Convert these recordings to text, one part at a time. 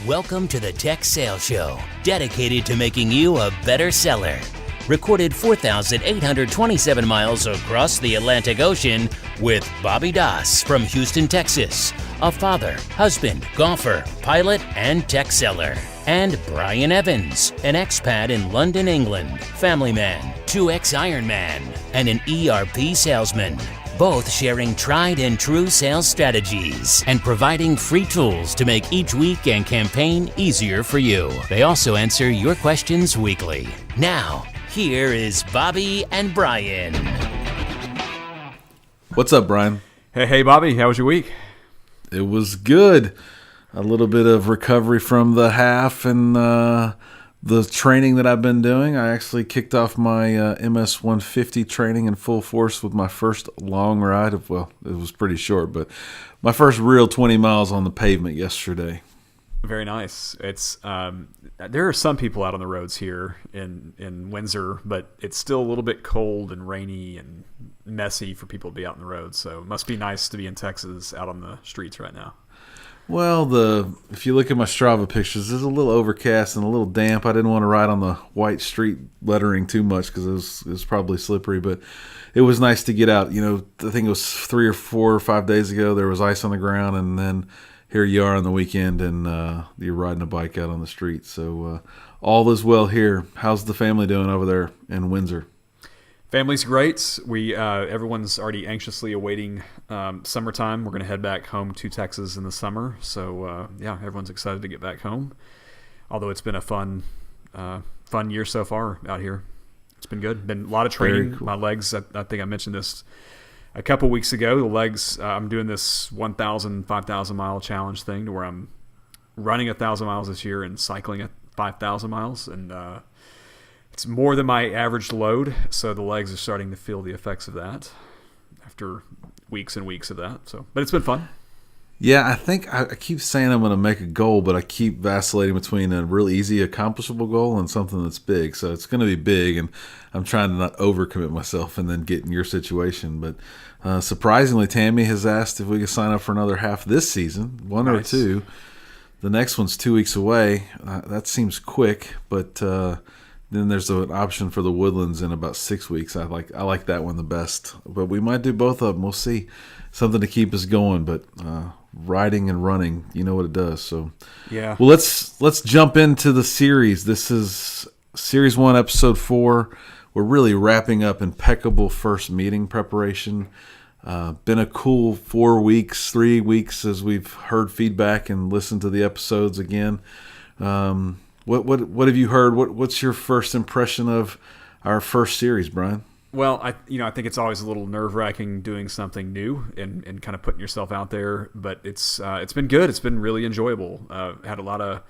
Welcome to the Tech Sales Show, dedicated to making you a better seller. Recorded 4,827 miles across the Atlantic Ocean with Bobby Das from Houston, Texas, a father, husband, golfer, pilot, and tech seller. And Brian Evans, an expat in London, England, family man, 2X Ironman, and an ERP salesman. Both sharing tried and true sales strategies and providing free tools to make each week and campaign easier for you. They also answer your questions weekly. Now, here is Bobby and Brian. What's up, Brian? Hey, Bobby. How was your week? It was good. A little bit of recovery from the half and the training that I've been doing. I actually kicked off my MS 150 training in full force with my first long ride. Well, it was pretty short, but my first real 20 miles on the pavement yesterday. Very nice. It's there are some people out on the roads here in Windsor, but it's still a little bit cold and rainy and messy for people to be out on the road. So it must be nice to be in Texas out on the streets right now. Well, if you look at my Strava pictures, it's a little overcast and a little damp. I didn't want to ride on the white street lettering too much because it was probably slippery, but it was nice to get out. You know, I think it was 3 or 4 or 5 days ago, there was ice on the ground, and then here you are on the weekend, and you're riding a bike out on the street. So all is well here. How's the family doing over there in Windsor? Family's great. Everyone's already anxiously awaiting summertime. We're going to head back home to Texas in the summer. So everyone's excited to get back home. Although it's been a fun year so far out here. It's been good. Been a lot of training. Cool. My legs. I think I mentioned this a couple weeks ago. The legs. I'm doing this 1,000, 5,000 mile challenge thing to where I'm running 1,000 miles this year and cycling at 5,000 miles and. It's more than my average load, so the legs are starting to feel the effects of that after weeks and weeks of that. But it's been fun. Yeah, I think I keep saying I'm going to make a goal, but I keep vacillating between a really easy, accomplishable goal and something that's big. So it's going to be big, and I'm trying to not overcommit myself and then get in your situation. But surprisingly, Tammy has asked if we could sign up for another half this season, one or two. The next one's 2 weeks away. That seems quick, but then there's an option for the Woodlands in about 6 weeks. I like that one the best. But we might do both of them. We'll see. Something to keep us going. But riding and running, you know what it does. So yeah. Well, let's jump into the series. This is Series 1, Episode 4. We're really wrapping up Impeccable first meeting preparation. Been a cool 4 weeks, 3 weeks as we've heard feedback and listened to the episodes again. What have you heard? What's your first impression of our first series, Brian? Well, I think it's always a little nerve-wracking doing something new and kind of putting yourself out there, but it's been good. It's been really enjoyable. We've had a lot of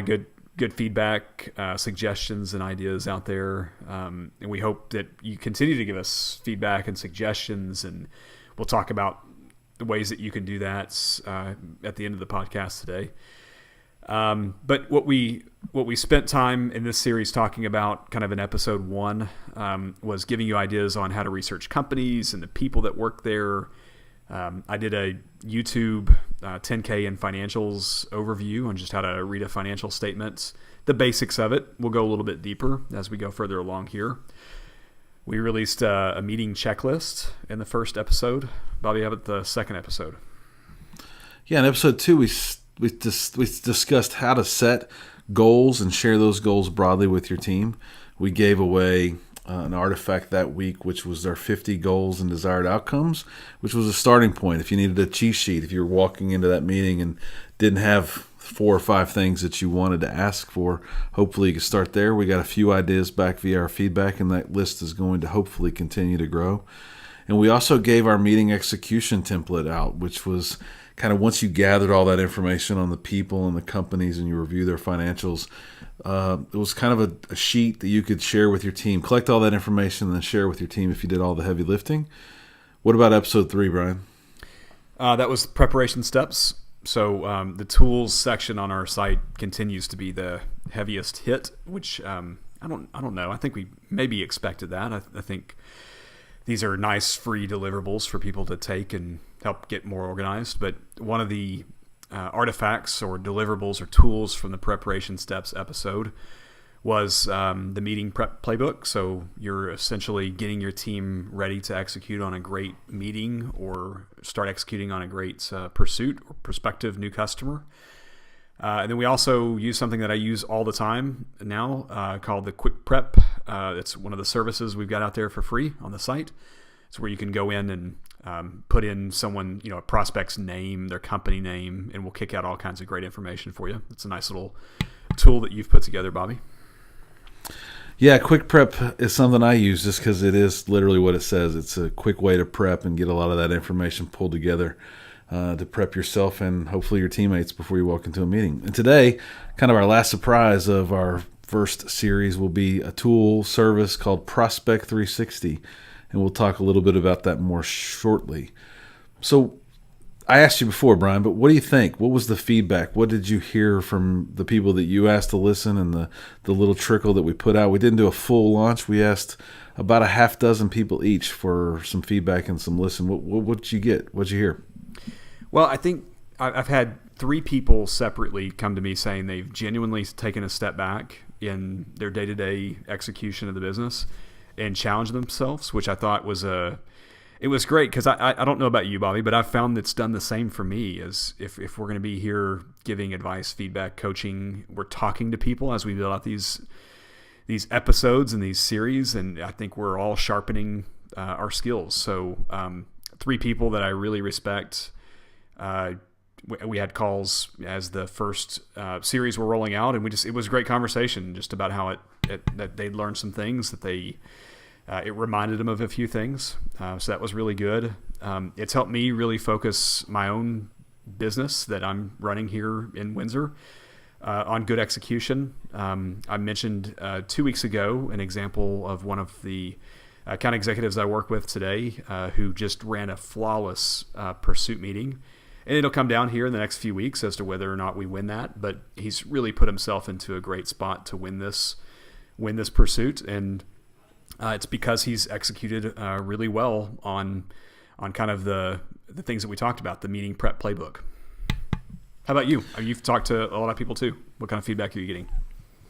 good feedback, suggestions and ideas out there, and we hope that you continue to give us feedback and suggestions, and we'll talk about the ways that you can do that at the end of the podcast today. But what we spent time in this series talking about kind of in episode 1 was giving you ideas on how to research companies and the people that work there. I did a YouTube 10K in financials overview on just how to read a financial statement, the basics of it. We'll go a little bit deeper as we go further along here. We released a meeting checklist in the first episode. Bobby, how about the second episode? Yeah, in episode 2, we discussed how to set goals and share those goals broadly with your team. We gave away an artifact that week, which was our 50 goals and desired outcomes, which was a starting point. If you needed a cheat sheet, if you were walking into that meeting and didn't have 4 or 5 things that you wanted to ask for, hopefully you could start there. We got a few ideas back via our feedback, and that list is going to hopefully continue to grow. And we also gave our meeting execution template out, which was kind of once you gathered all that information on the people and the companies and you review their financials, it was kind of a sheet that you could share with your team. Collect all that information and then share with your team if you did all the heavy lifting. What about episode 3, Brian? That was preparation steps. So the tools section on our site continues to be the heaviest hit, which I don't know. I think we maybe expected that. I think these are nice free deliverables for people to take and help get more organized. But one of the artifacts or deliverables or tools from the preparation steps episode was the meeting prep playbook. So you're essentially getting your team ready to execute on a great meeting or start executing on a great pursuit or prospective new customer. And then we also use something that I use all the time now called the Quick Prep. It's one of the services we've got out there for free on the site. It's where you can go in and put in someone, a prospect's name, their company name, and we'll kick out all kinds of great information for you. It's a nice little tool that you've put together, Bobby. Yeah, Quick Prep is something I use just because it is literally what it says. It's a quick way to prep and get a lot of that information pulled together to prep yourself and hopefully your teammates before you walk into a meeting. And today, kind of our last surprise of our first series will be a tool service called Prospect 360. And we'll talk a little bit about that more shortly. So I asked you before, Brian, but what do you think? What was the feedback? What did you hear from the people that you asked to listen and the little trickle that we put out? We didn't do a full launch. We asked about a half dozen people each for some feedback and some listen. What did you get? What did you hear? Well, I think I've had 3 people separately come to me saying they've genuinely taken a step back in their day-to-day execution of the business and challenged themselves, which I thought was it was great because I don't know about you, Bobby, but I've found it's done the same for me. As if we're going to be here giving advice, feedback, coaching, we're talking to people as we build out these episodes and these series, and I think we're all sharpening our skills. So 3 people that I really respect. We had calls as the first series were rolling out, and it was a great conversation just about how that they'd learned some things that it reminded them of a few things. So that was really good. It's helped me really focus my own business that I'm running here in Windsor on good execution. I mentioned 2 weeks ago an example of one of the account executives I work with today who just ran a flawless pursuit meeting. And it'll come down here in the next few weeks as to whether or not we win that. But he's really put himself into a great spot to win this pursuit. And it's because he's executed really well on kind of the things that we talked about, the meeting prep playbook. How about you? You've talked to a lot of people too. What kind of feedback are you getting?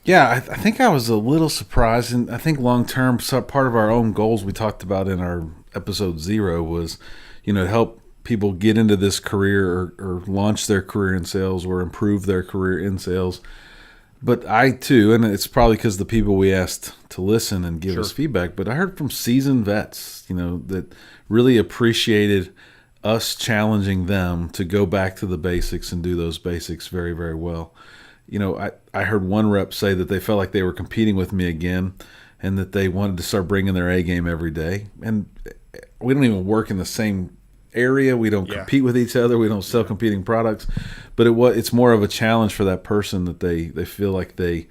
Yeah, I think I was a little surprised, and I think long-term, part of our own goals we talked about in our episode 0 was, to help people get into this career or launch their career in sales or improve their career in sales. But I too, and it's probably because the people we asked to listen and give us feedback, but I heard from seasoned vets, that really appreciated us challenging them to go back to the basics and do those basics very, very well. I heard one rep say that they felt like they were competing with me again and that they wanted to start bringing their A game every day. And we don't even work in the same area. We don't compete with each other. We don't sell competing products, but it's more of a challenge for that person that they feel like they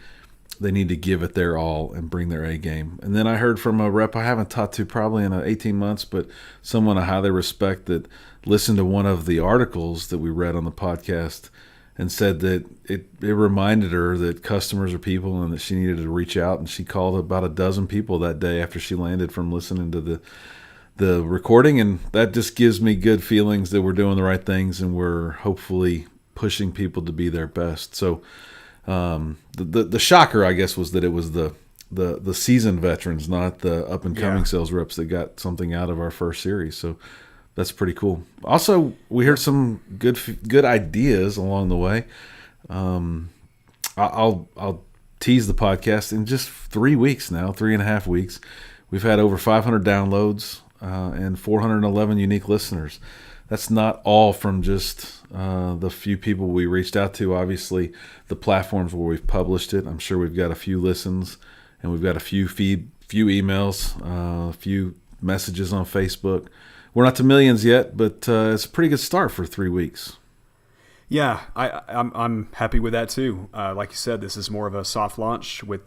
need to give it their all and bring their A game. And then I heard from a rep I haven't talked to probably in 18 months, but someone I highly respect that listened to one of the articles that we read on the podcast and said that it reminded her that customers are people and that she needed to reach out. And she called about a dozen people that day after she landed from listening to the recording, and that just gives me good feelings that we're doing the right things and we're hopefully pushing people to be their best. So the shocker, I guess, was that it was the seasoned veterans, not the up and coming sales reps that got something out of our first series. So that's pretty cool. Also, we heard some good ideas along the way. I'll tease the podcast. In just 3 weeks now, 3.5 weeks, we've had over 500 downloads and 411 unique listeners. That's not all from just the few people we reached out to. Obviously, the platforms where we've published it, I'm sure we've got a few listens, and we've got a few emails, a few messages on Facebook. We're not to millions yet, but it's a pretty good start for 3 weeks. Yeah, I'm happy with that too. Like you said, this is more of a soft launch with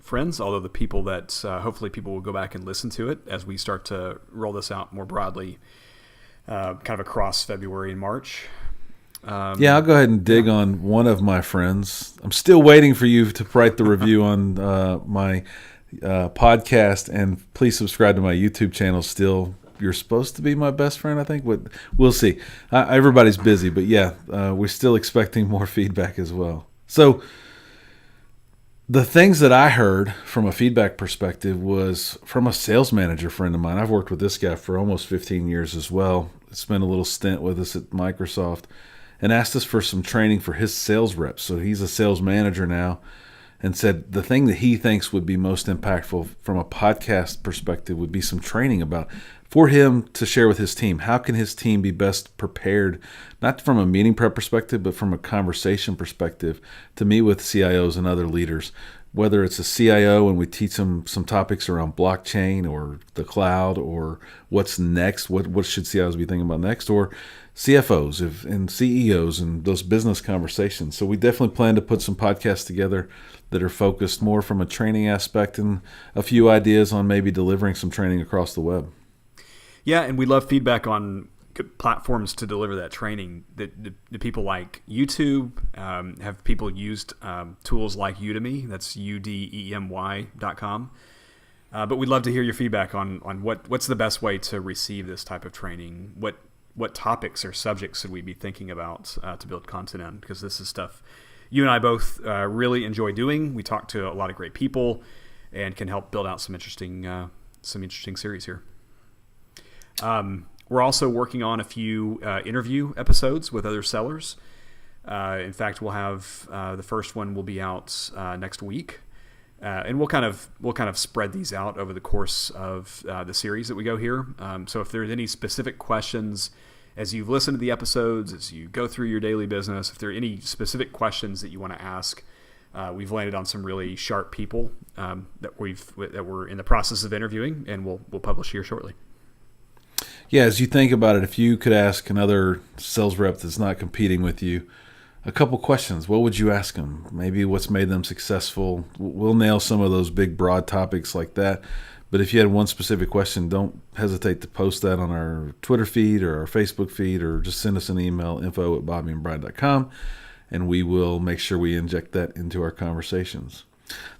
friends, although the people that hopefully people will go back and listen to it as we start to roll this out more broadly, kind of across February and March. I'll go ahead and dig on one of my friends. I'm still waiting for you to write the review on my podcast, and please subscribe to my YouTube channel still. you're supposed to be my best friend, I think. But we'll see. Everybody's busy, but yeah, we're still expecting more feedback as well. So the things that I heard from a feedback perspective was from a sales manager friend of mine. I've worked with this guy for almost 15 years as well. Spent a little stint with us at Microsoft and asked us for some training for his sales reps. So he's a sales manager now, and said the thing that he thinks would be most impactful from a podcast perspective would be some training about for him to share with his team. How can his team be best prepared, not from a meeting prep perspective, but from a conversation perspective, to meet with CIOs and other leaders, whether it's a CIO and we teach them some topics around blockchain or the cloud or what's next, what should CIOs be thinking about next, or CFOs and CEOs and those business conversations. So we definitely plan to put some podcasts together that are focused more from a training aspect and a few ideas on maybe delivering some training across the web. Yeah, and we love feedback on good platforms to deliver that training. The people like YouTube, have people used tools like Udemy, that's udemy.com. But we'd love to hear your feedback on what's the best way to receive this type of training. What topics or subjects should we be thinking about to build content in? Because this is stuff you and I both really enjoy doing. We talk to a lot of great people and can help build out some interesting series here. We're also working on a few interview episodes with other sellers. In fact, we'll have the first one will be out next week, and we'll kind of spread these out over the course of the series that we go here. So if there's any specific questions as you've listened to the episodes, as you go through your daily business, if there are any specific questions that you want to ask, we've landed on some really sharp people that we're in the process of interviewing, and we'll publish here shortly. Yeah, as you think about it, if you could ask another sales rep that's not competing with you a couple questions, what would you ask them? Maybe what's made them successful. We'll nail some of those big, broad topics like that. But if you had one specific question, don't hesitate to post that on our Twitter feed or our Facebook feed, or just send us an email, info@bobbyandbrian.com, and we will make sure we inject that into our conversations.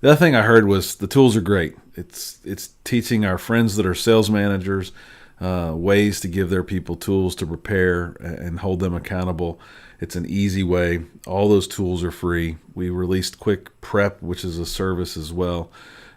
The other thing I heard was the tools are great. It's teaching our friends that are sales managers ways to give their people tools to prepare and hold them accountable. It's an easy way. All those tools are free. We released Quick Prep, which is a service as well.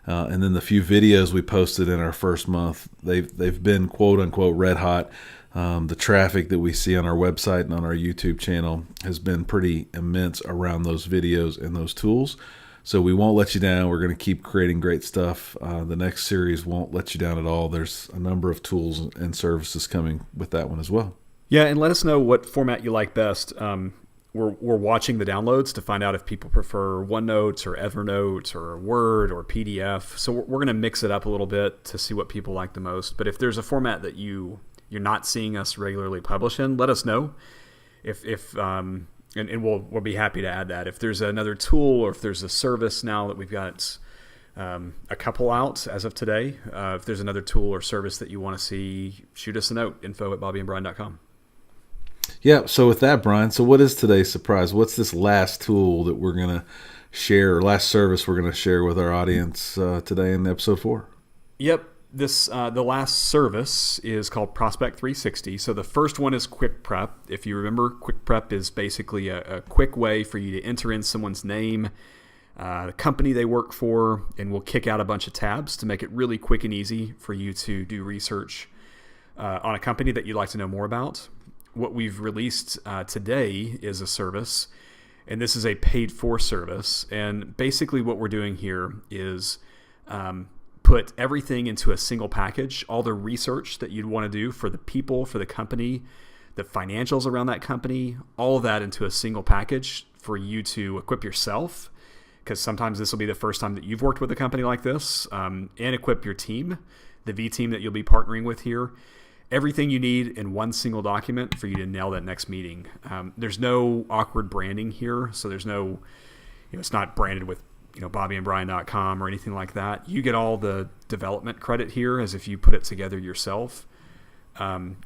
And then the few videos we posted in our first month, they've been quote unquote red hot. The traffic that we see on our website and on our YouTube channel has been pretty immense around those videos and those tools. So we won't let you down. We're going to keep creating great stuff. The next series won't let you down at all. There's a number of tools and services coming with that one as well. Yeah, and let us know what format you like best. We're watching the downloads to find out if people prefer OneNote or Evernote or Word or PDF. So we're going to mix it up a little bit to see what people like the most. But if there's a format that you're not seeing us regularly publish in, let us know. And we'll be happy to add that. If there's another tool or if there's a service now that we've got a couple out as of today, if there's another tool or service that you want to see, shoot us a note, info@bobbyandbrian.com. Yeah, so with that, Brian, so what is today's surprise? What's this last tool that we're going to share, or last service we're going to share with our audience today in episode 4? Yep. The last service is called Prospect 360. So the first one is Quick Prep. If you remember, Quick Prep is basically a quick way for you to enter in someone's name, the company they work for, and we'll kick out a bunch of tabs to make it really quick and easy for you to do research on a company that you'd like to know more about. What we've released today is a service, and this is a paid-for service. And basically what we're doing here is put everything into a single package, all the research that you'd want to do for the people, for the company, the financials around that company, all of that into a single package for you to equip yourself, because sometimes this will be the first time that you've worked with a company like this, and equip your team, the V team that you'll be partnering with here. Everything you need in one single document for you to nail that next meeting. There's no awkward branding here, so there's no, it's not branded with bobbyandbrian.com or anything like that. You get all the development credit here as if you put it together yourself.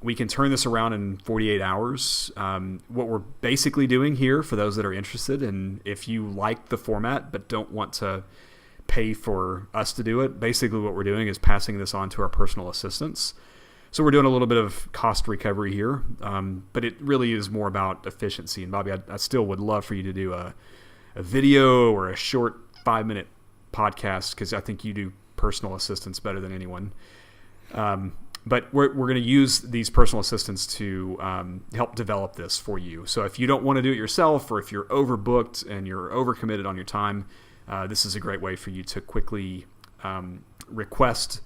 We can turn this around in 48 hours. What we're basically doing here, for those that are interested, and if you like the format but don't want to pay for us to do it, basically what we're doing is passing this on to our personal assistants. So we're doing a little bit of cost recovery here, but it really is more about efficiency. And Bobby, I still would love for you to do a video or a short 5-minute podcast, because I think you do personal assistants better than anyone. But we're going to use these personal assistants to help develop this for you. So if you don't want to do it yourself, or if you're overbooked and you're overcommitted on your time, this is a great way for you to quickly request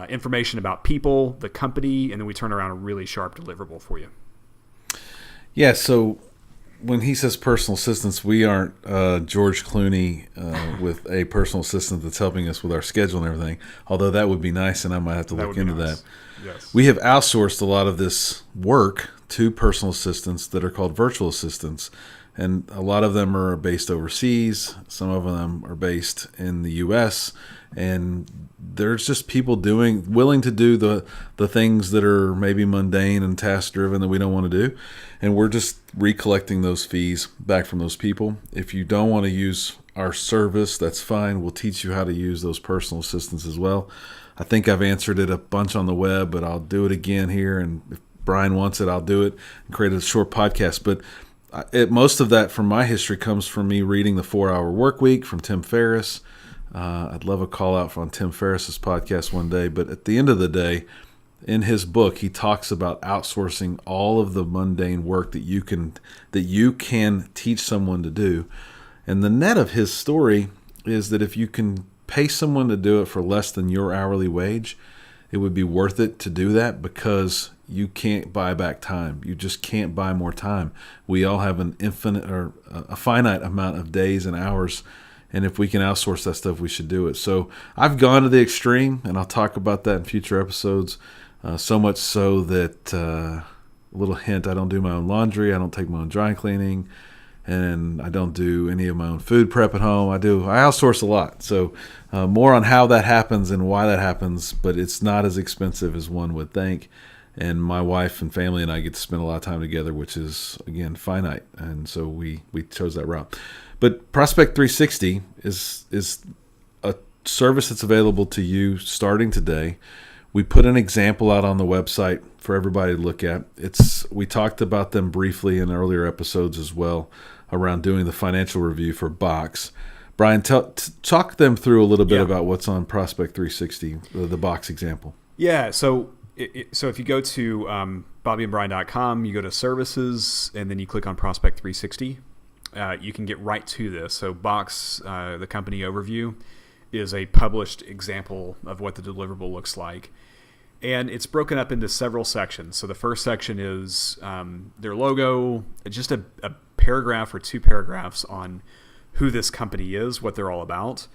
information about people, the company, and then we turn around a really sharp deliverable for you. Yeah, so when he says personal assistants, we aren't George Clooney with a personal assistant that's helping us with our schedule and everything, although that would be nice, and I might have to look into that. Yes. We have outsourced a lot of this work to personal assistants that are called virtual assistants, and a lot of them are based overseas. Some of them are based in the U.S., and there's just people willing to do the things that are maybe mundane and task driven that we don't want to do, and we're just recollecting those fees back from those people. If you don't want to use our service, that's fine. We'll teach you how to use those personal assistants as well. I think I've answered it a bunch on the web, but I'll do it again here, and if Brian wants it, I'll do it and create a short podcast. But most of that from my history comes from me reading The 4-Hour Workweek from Tim Ferriss. I'd love a call out on Tim Ferriss's podcast one day, but at the end of the day, in his book, he talks about outsourcing all of the mundane work that you can teach someone to do. And the net of his story is that if you can pay someone to do it for less than your hourly wage, it would be worth it to do that, because you can't buy back time. You just can't buy more time. We all have an infinite or a finite amount of days and hours, and if we can outsource that stuff, we should do it. So I've gone to the extreme, and I'll talk about that in future episodes. So much so that, a little hint, I don't do my own laundry, I don't take my own dry cleaning, and I don't do any of my own food prep at home. I outsource a lot. So more on how that happens and why that happens, but it's not as expensive as one would think. And my wife and family and I get to spend a lot of time together, which is, again, finite. And so we chose that route. But Prospect 360 is a service that's available to you starting today. We put an example out on the website for everybody to look at. We talked about them briefly in earlier episodes as well, around doing the financial review for Box. Brian, talk them through a little bit about what's on Prospect 360, the Box example. Yeah, so if you go to bobbyandbrian.com, you go to services, and then you click on Prospect 360, you can get right to this. So Box, the company overview, is a published example of what the deliverable looks like. And it's broken up into several sections. So the first section is their logo, just a paragraph or 2 paragraphs on who this company is, what they're all about.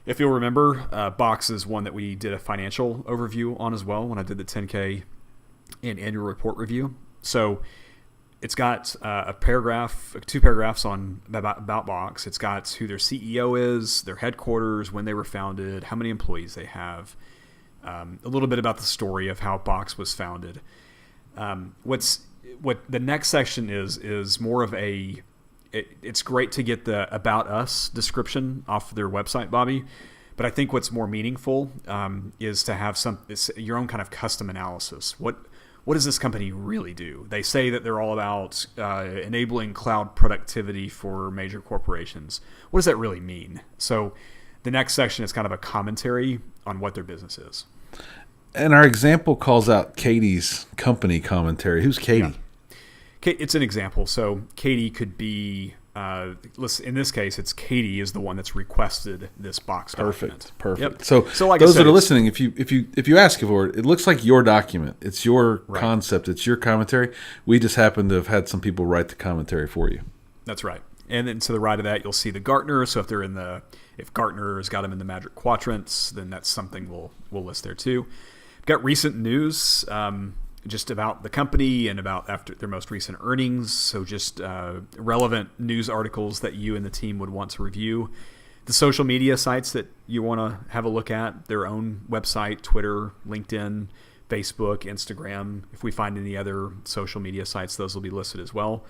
If you'll remember, Box is one that we did a financial overview on as well when I did the 10K and annual report review. So it's got a paragraph, 2 paragraphs about Box. It's got who their CEO is, their headquarters, when they were founded, how many employees they have, a little bit about the story of how Box was founded. What the next section is more of it's great to get the About Us description off their website, Bobby, but I think what's more meaningful is to have your own kind of custom analysis. What does this company really do? They say that they're all about enabling cloud productivity for major corporations. What does that really mean? So the next section is kind of a commentary on what their business is. And our example calls out Katie's company commentary. Who's Katie? Yeah. It's an example. So Katie could be, in this case, it's Katie is the one that's requested this Box document. Perfect. Yep. So like those that are listening, if you ask for it, it looks like your document. It's your concept. It's your commentary. We just happen to have had some people write the commentary for you. That's right. And then to the right of that, you'll see the Gartner. So if Gartner has got them in the Magic Quadrants, then that's something we'll list there too. We've got recent news. Just about the company and about after their most recent earnings. So just relevant news articles that you and the team would want to review. The social media sites that you want to have a look at, their own website, Twitter, LinkedIn, Facebook, Instagram. If we find any other social media sites, those will be listed as well.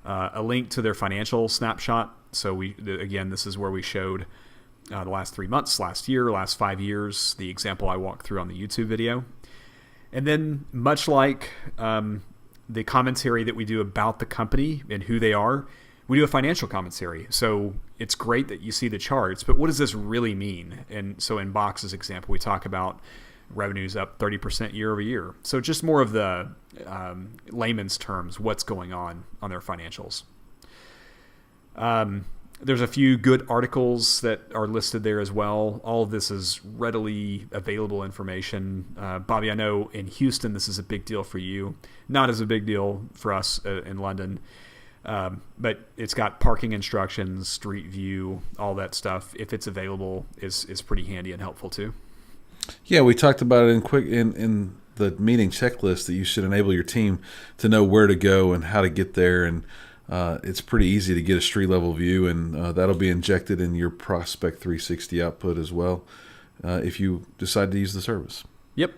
A link to their financial snapshot. So this is where we showed the last 3 months, last year, last 5 years, the example I walked through on the YouTube video. And then much like the commentary that we do about the company and who they are, we do a financial commentary. So it's great that you see the charts, but what does this really mean? And so in Box's example, we talk about revenues up 30% year over year. So just more of the layman's terms, what's going on their financials. There's a few good articles that are listed there as well. All of this is readily available information. Bobby, I know in Houston this is a big deal for you. Not as a big deal for us in London. But it's got parking instructions, street view, all that stuff. If it's available, is pretty handy and helpful too. Yeah, we talked about it in the meeting checklist that you should enable your team to know where to go and how to get there. And it's pretty easy to get a street level view, and that'll be injected in your Prospect 360 output as well if you decide to use the service. Yep.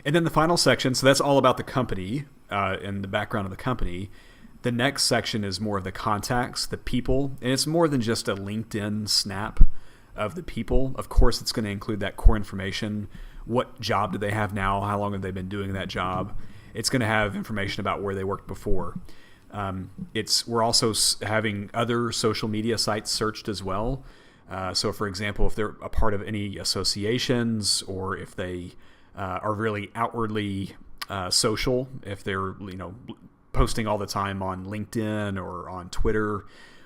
And then the final section, so that's all about the company and the background of the company. The next section is more of the contacts, the people, and it's more than just a LinkedIn snap of the people. Of course, it's going to include that core information. What job do they have now? How long have they been doing that job? It's going to have information about where they worked before. We're also having other social media sites searched as well. So, for example, if they're a part of any associations, or if they are really outwardly social, if they're posting all the time on LinkedIn or on Twitter,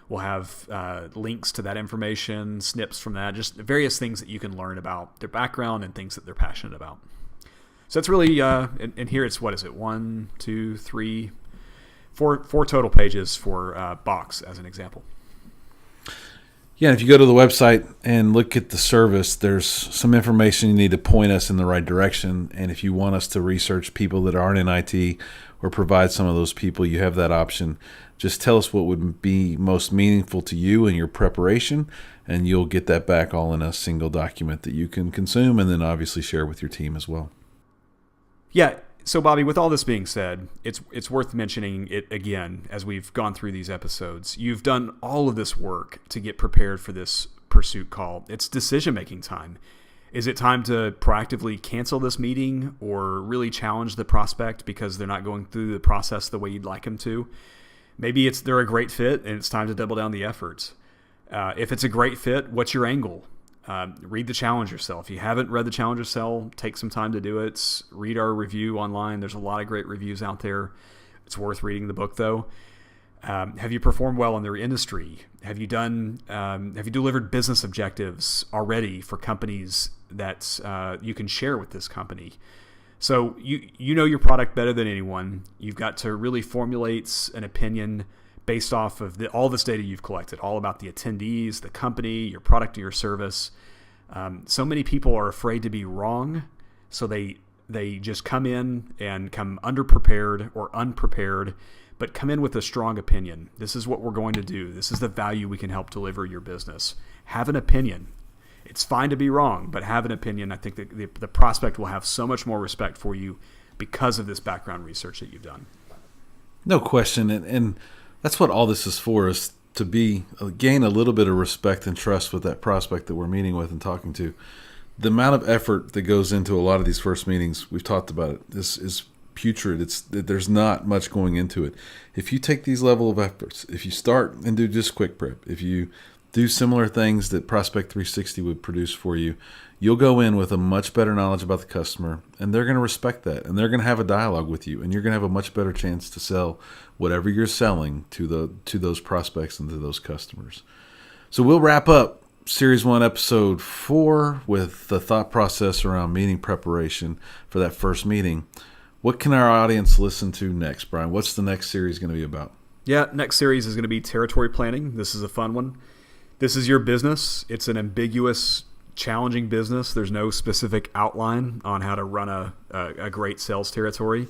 we'll have links to that information, snips from that, just various things that you can learn about their background and things that they're passionate about. So it's really, and here it's, 1, 2, 3, 4 total pages for Box as an example. Yeah, if you go to the website and look at the service, there's some information you need to point us in the right direction. And if you want us to research people that aren't in IT or provide some of those people, you have that option. Just tell us what would be most meaningful to you in your preparation, and you'll get that back all in a single document that you can consume and then obviously share with your team as well. Yeah. So, Bobby, with all this being said, it's worth mentioning it again as we've gone through these episodes. You've done all of this work to get prepared for this pursuit call. It's decision-making time. Is it time to proactively cancel this meeting or really challenge the prospect because they're not going through the process the way you'd like them to? Maybe they're a great fit and it's time to double down the efforts. If it's a great fit, what's your angle? Read the Challenger Cell. If you haven't read the Challenger Cell, take some time to do it. Read our review online. There's a lot of great reviews out there. It's worth reading the book, though. Have you performed well in their industry? Have you delivered business objectives already for companies that you can share with this company? So you know your product better than anyone. You've got to really formulate an opinion based off of all this data you've collected, all about the attendees, the company, your product or your service. So many people are afraid to be wrong, so they just come in and come underprepared or unprepared, but come in with a strong opinion. This is what we're going to do. This is the value we can help deliver your business. Have an opinion. It's fine to be wrong, but have an opinion. I think that the prospect will have so much more respect for you because of this background research that you've done. No question. And that's what all this is for, is to gain a little bit of respect and trust with that prospect that we're meeting with and talking to. The amount of effort that goes into a lot of these first meetings, we've talked about it, this is putrid. There's not much going into it. If you take these level of efforts, if you start and do just quick prep, if you do similar things that Prospect 360 would produce for you, you'll go in with a much better knowledge about the customer, and they're going to respect that, and they're going to have a dialogue with you, and you're going to have a much better chance to sell whatever you're selling to those prospects and to those customers. So we'll wrap up Series 1, Episode 4 with the thought process around meeting preparation for that first meeting. What can our audience listen to next, Brian? What's the next series going to be about? Yeah, next series is going to be territory planning. This is a fun one. This is your business. It's an ambiguous, challenging business. There's no specific outline on how to run a great sales territory.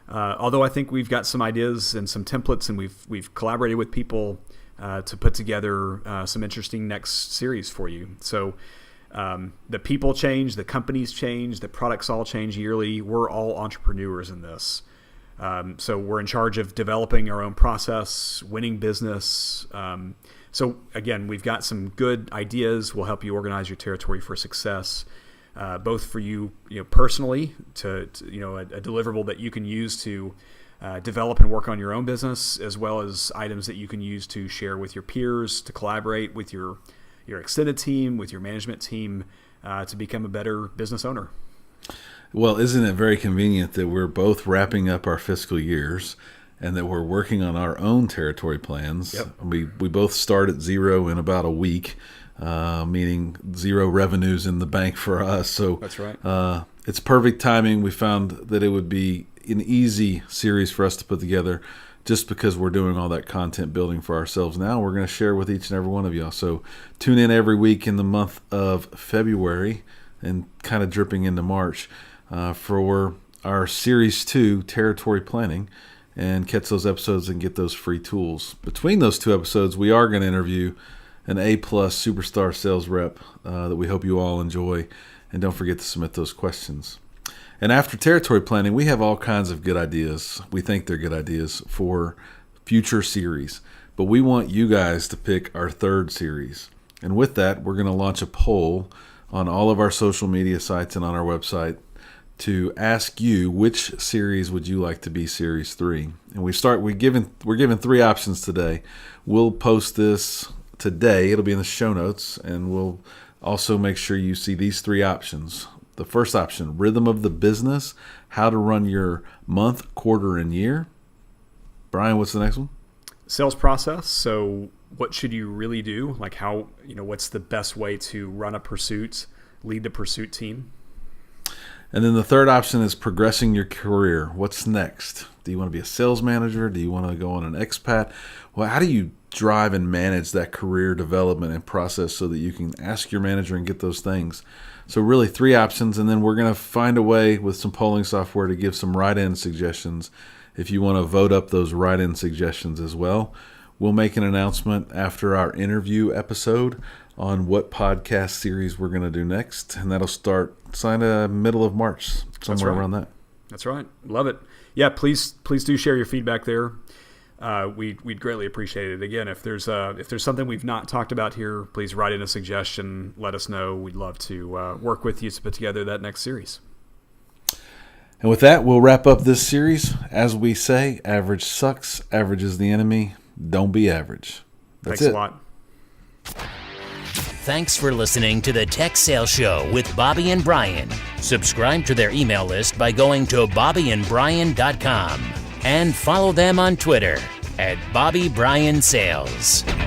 Although I think we've got some ideas and some templates, and we've collaborated with people to put together some interesting next series for you. So the people change, the companies change, the products all change yearly. We're all entrepreneurs in this. So we're in charge of developing our own process, winning business. So again, we've got some good ideas. We'll help you organize your territory for success. both for you, personally, to a deliverable that you can use to develop and work on your own business, as well as items that you can use to share with your peers, to collaborate with your extended team, with your management team, to become a better business owner. Well, isn't it very convenient that we're both wrapping up our fiscal years and that we're working on our own territory plans? Yep. We both start at zero in about a week, meaning zero revenues in the bank for us. So that's right. It's perfect timing. We found that it would be an easy series for us to put together just because we're doing all that content building for ourselves now. We're going to share with each and every one of y'all. So tune in every week in the month of February and kind of dripping into March for our Series 2 Territory Planning, and catch those episodes and get those free tools. Between those two episodes, we are going to interview an A-plus superstar sales rep that we hope you all enjoy. And don't forget to submit those questions. And after territory planning, we have all kinds of good ideas. We think they're good ideas for future series. But we want you guys to pick our third series. And with that, we're going to launch a poll on all of our social media sites and on our website to ask you which series would you like to be Series 3. And we're given 3 options today. We'll post this today. It'll be in the show notes, and we'll also make sure you see these 3 options. The first option, rhythm of the business, how to run your month, quarter, and year. Brian, what's the next one? Sales process. So what should you really do? Like how, what's the best way to run a pursuit, lead the pursuit team? And then the third option is progressing your career. What's next? Do you want to be a sales manager? Do you want to go on an expat? Well, how do you drive and manage that career development and process so that you can ask your manager and get those things? So really 3 options, and then we're going to find a way with some polling software to give some write-in suggestions if you want to vote up those write-in suggestions as well. We'll make an announcement after our interview episode on what podcast series we're going to do next, and that'll start middle of March, somewhere around that. That's right. Love it. Yeah, please do share your feedback there. We'd greatly appreciate it. Again, if there's something we've not talked about here, please write in a suggestion. Let us know. We'd love to work with you to put together that next series. And with that, we'll wrap up this series. As we say, average sucks. Average is the enemy. Don't be average. That's Thanks a lot. Thanks for listening to the Tech Sales Show with Bobby and Brian. Subscribe to their email list by going to bobbyandbrian.com and follow them on Twitter @BobbyBrianSales.